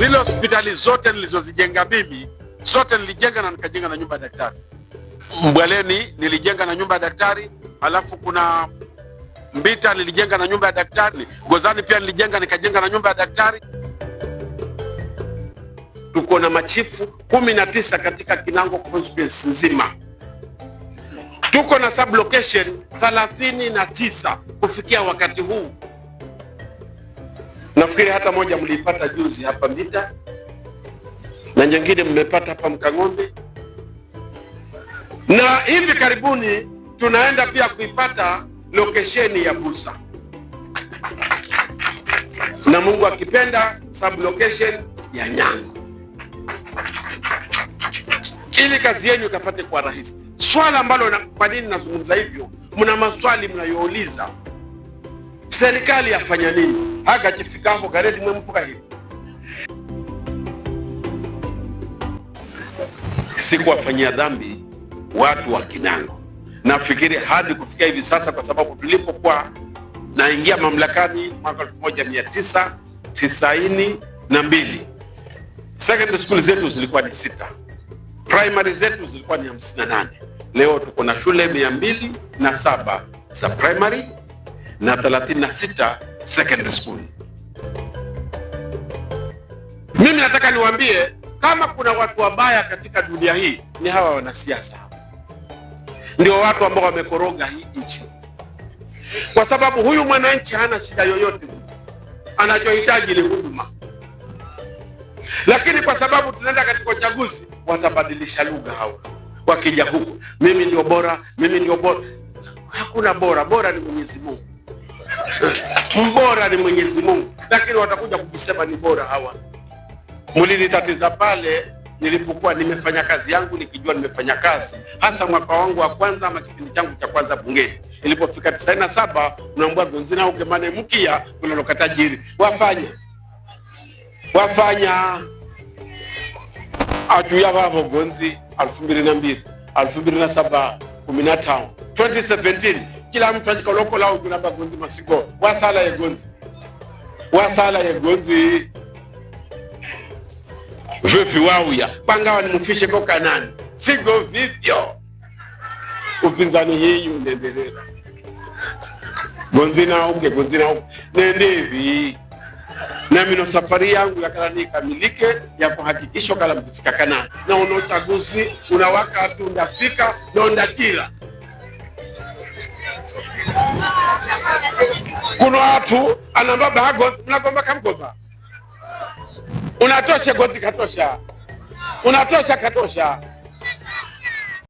Zile hospitali zote nilizozijenga mimi, zote nilijenga na nikajenga na nyumba ya daktari. Mbweleni nilijenga na nyumba ya daktari, alafu kuna Mbita nilijenga na nyumba ya daktari, Gozani pia nilijenga nikajenga na nyumba ya daktari. Tuko na machifu 19 katika Kinango constituency nzima. Tuko na sub location 39 kufikia wakati huu. Nafikiri hata moja mlipata juzi hapa Mbita na nyingine mmepata hapa Mkang'ombe, na hivi karibuni tunaenda pia kuipata location ya Busa, na Mungu akipenda sub location ya Nyango, ili kazi yenu ikapate kwa rahisi. Swala ambalo kwa nini nazungumza hivyo, mna maswali mnayouliza, serikali yafanya nini? Haka jifika hapo garedi mwe mpuka hivi. Sikuwafanyia dhambi watu wa Kinango. Nafikiri hadi kufikia hivi sasa, kwa sababu tulipokuwa naingia mamlakani mwaka 1992, secondary school zetu zilikuwa ni 6, primary zetu zilikuwa ni 58. Leo tuko na shule 207 za primary na 36 secondary school. Mimi nataka niwaambie, kama kuna watu wabaya katika dunia hii ni hawa wanasiasa. Ndio watu ambao wamekoroga hii nchi, kwa sababu huyu mwananchi hana shida yoyote, anachohitaji ni huduma. Lakini kwa sababu tunaenda katika uchaguzi, watabadilisha lugha hao. Wakija huku, mimi ndio bora, mimi ndio bora. Hakuna bora, bora ni Mwenyezi Mungu. Mbora ni Mwenyezi Mungu, lakini watakuja kujisema ni bora hawa. Mlinitatiza pale nilipokuwa nimefanya kazi yangu, nikijua nimefanya kazi, hasa mwaka wangu wa kwanza ama kipindi changu cha kwanza bungeni. Ilipofika 97, unaambia Gonzina ukemane mkia unaloka tajiri. Wafanya ajuya babo Gonzi 2002, 2007, 15, 2017 kila mtu ajikoloko lao kunaba Gonzi masiko. Wasala ye Gonzi vipi wauya pangawa ni mfishe boka nani sigo vivyo. Upinzani hii unaendelea. Gonzina uge nende hivi. Na mino safari yangu ya kala nikamilike ya kuhakikisha kala mtifika Kanani. Na uchaguzi unawaka tu ndafika na ndakira. Kuna watu anambaba hago mnagomba kamgomba. Unatosha Gonzi katosha. Unatosha katosha.